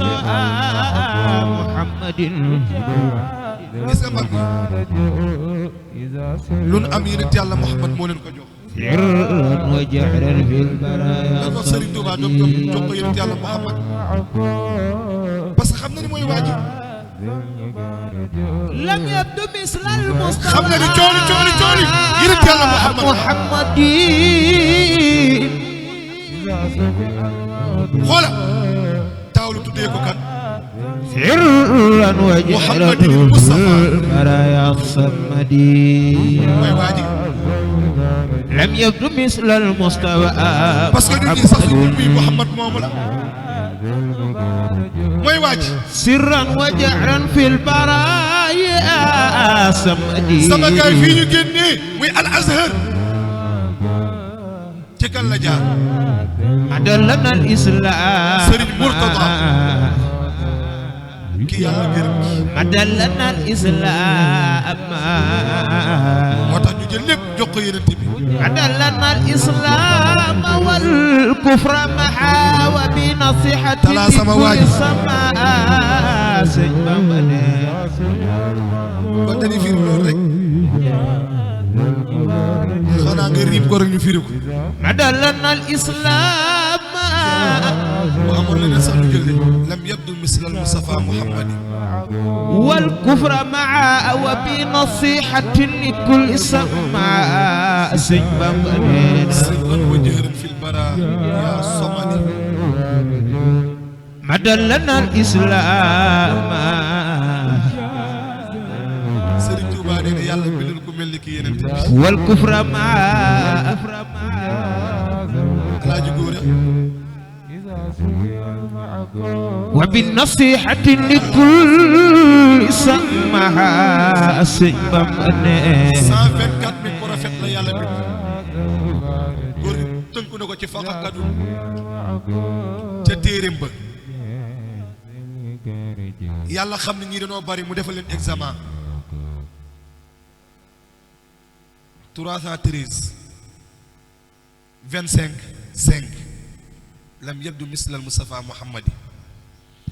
المصطفى محمد gis nga mag lu nu am yonent Yàlla Muhammad moo leen ko jox سرا وجهرا في البرايا lan wax Serigne Touba doom jox ko yonent Yàlla Muhammad parce que xam na ni mooy waaji لم يبدو مثل المصطفى xam na ni cooli yonent Yàlla Muhammad محمد xoola taawlu tuddee ko kan سرا وجهرا في البرايا الصمدي mooy waaji لم يبدو مثل المصطفى parce que ñun ñii sax suñu bii Muhammad moomu la mooy waaji سرا وجهرا في البرايا الصمدي sama gaay fii ñu génnee muy Al Azhar ci kan la jaar أدلنا الإسلام Serigne Mourtada kii yàlla gërëm أدلنا الإسلام moo tax ñu jël lépp jox ko yonent bi أدلنا الإسلام والكفر معا وبنصيحة تلا سما واجب. السماء سجبا kon dañuy firi loolu rek xanaa nga riib ko rek ñu firi ko أدلنا الإسلام bu amoon leneen sax ñu jël de lam yabdu misla al Mustafa Muhammadi والكفر معا وبنصيحة لكل سماء سجبا sirran wa jahran fil bara ya somadi أدلنا الإسلام Serigne Touba nee na yàlla bindal ku mel ni ki yonent bi والكفر معا alaaji góor وبالنصيحة لكل سماء سجبا 124 000 prophètes la yàlla bind góor gi tënku na ko ci faqakadul ca téeréem ba yàlla xam ne ñii dañoo bari mu defal leen examen 313 25 5 lam yabdu misla al Mustafa Muhammadi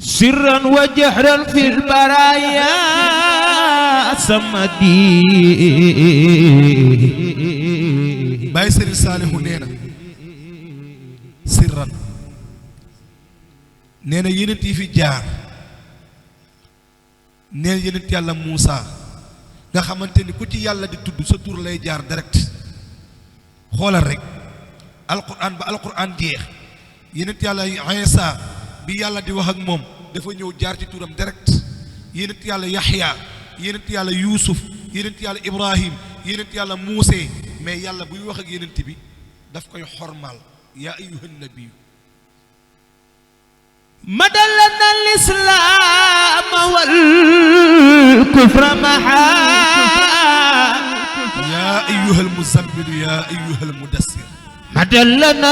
سرا وجهرا في البرايا سمدي Baye Serigne Salihu nee na sirran nee na yenent yi fi jaar nee na yenent yàlla Muusa nga xamante ni ku ci yàlla di tudd sa tur lay jaar direct xoolal rek alquran ba alquran jeex yenent yàlla Iisa bi yàlla di wax ak moom dafa ñëw jaar ci turam direct yenent yàlla Yaxya yenent yàlla Yuusuf yenent yàlla Ibrahim yenent yàlla Muuse mais yàlla buy wax ak yenent bi daf koy xormaal yaa ayyuhan nabiyyu مدلنا الإسلام والكفر معا yaa ayyuhal muzammilu yaa ayyuhal mudassir مدلنا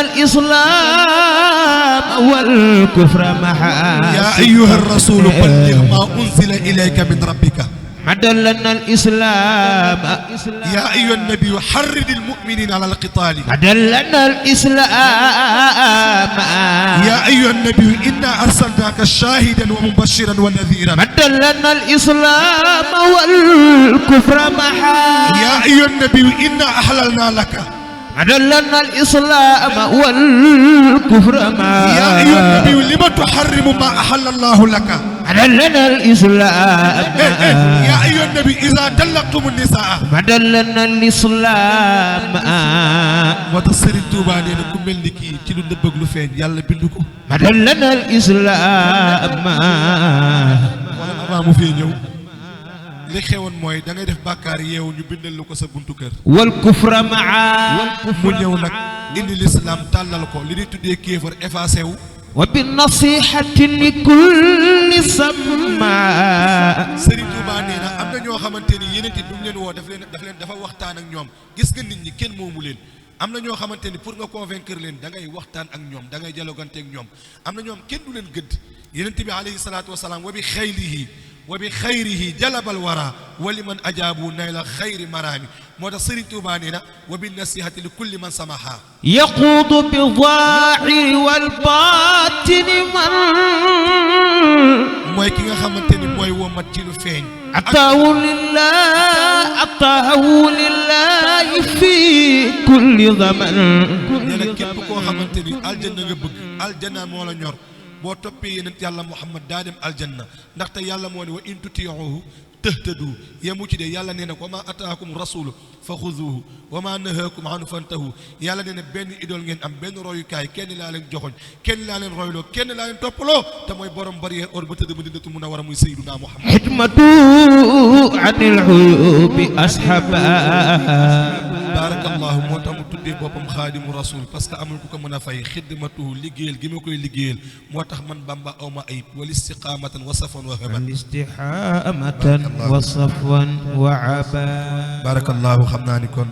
الإسلام والكفر معا yaa ayyuhar rasuulu balligh maa unzila ilayka min rabbika مدلنا الإسلام yaa ayyuhan nabiyyu harridil mu'miniina alal qitaali مدلنا الإسلام yaa ayyuhan nabiyyu innaa arsalnaaka shaahidan wa mubashiran wa nadhiiran مدلنا الإسلام والكفر معا yaa ayyuhan nabiyyu innaa ahlalnaa laka مدلنا الإسلام والكفر معا yaa ayyuhan nabiyyu lima tuharrimu maa ahalla Allaahu laka مدلنا الإسلام yaa ayyuhan nabiyyu izaa tallaqtumu nisaa مدلنا الإسلام moo tax Serigne Touba nee na ku mel ni kii ci lu nëbb ak lu feeñ yàlla bind ko مدلنا الإسلام wala avant mu fee ñëw li xewoon mooy da ngay def bàkkaar yeewu ñu bindal lu ko sa buntu kër والكفر معا mu ñëw nag indi l'islam tàllal ko li ñuy tuddee kéefar effacé wu وبالنصيحة لكل سماء Serigne Touba nee na am na ñoo xamante ni yeneen it bu mu leen woo dafa waxtaan ak ñoom gis nga nit ñi kenn moomu leen am na ñoo xamante ni pour nga convaincre leen da ngay waxtaan ak ñoom da ngay dialogante ak ñoom am na ñoom kenn du leen gëdd yeneen bi alayhi salaatu wasalaam wa bi xaylihi wa bi xayrihi jalabal wara wa liman ajaabu nayla xayri maraami moo tax Serigne Touba nee na wa bi nasihati li kulli man samaha يقود بالظاهر والباطن من mooy ki nga xamante ni mooy womat ci lu feeñ ataahu lillahi fi kulli zaman nee na képp koo xamante ni aljanna nga bëgg aljanna moo la ñor boo toppee yenent yàlla Muhammad daa dem aljanna ndaxte yàlla moo ne wa in tutii'uhu tahtadu yemu ci de yàlla nee na wa ma ataakum rasulu fa xuzuhu wa ma nahaakum anhu fantahu yàlla nee na benn idole ngeen am benn royukaay kenn laa leen joxoñ kenn laa leen royloo kenn laa leen toppaloo te mooy borom barrière or ba tëdd Madinatul Munawwara muy Sayyiduna Muhammad xikmatu anil uyubi ashaba barakallahu moo tax mu tuddee boppam xaadimu rasul parce que amul ku ko mën a fay xidmatuhu liggéeyal gi ma koy liggéeyal moo tax man Bamba awma ayib wal istiqaamatan wa safwan wa haban istiqaamatan wa safwan wa aba barakallahu xam naa ni kon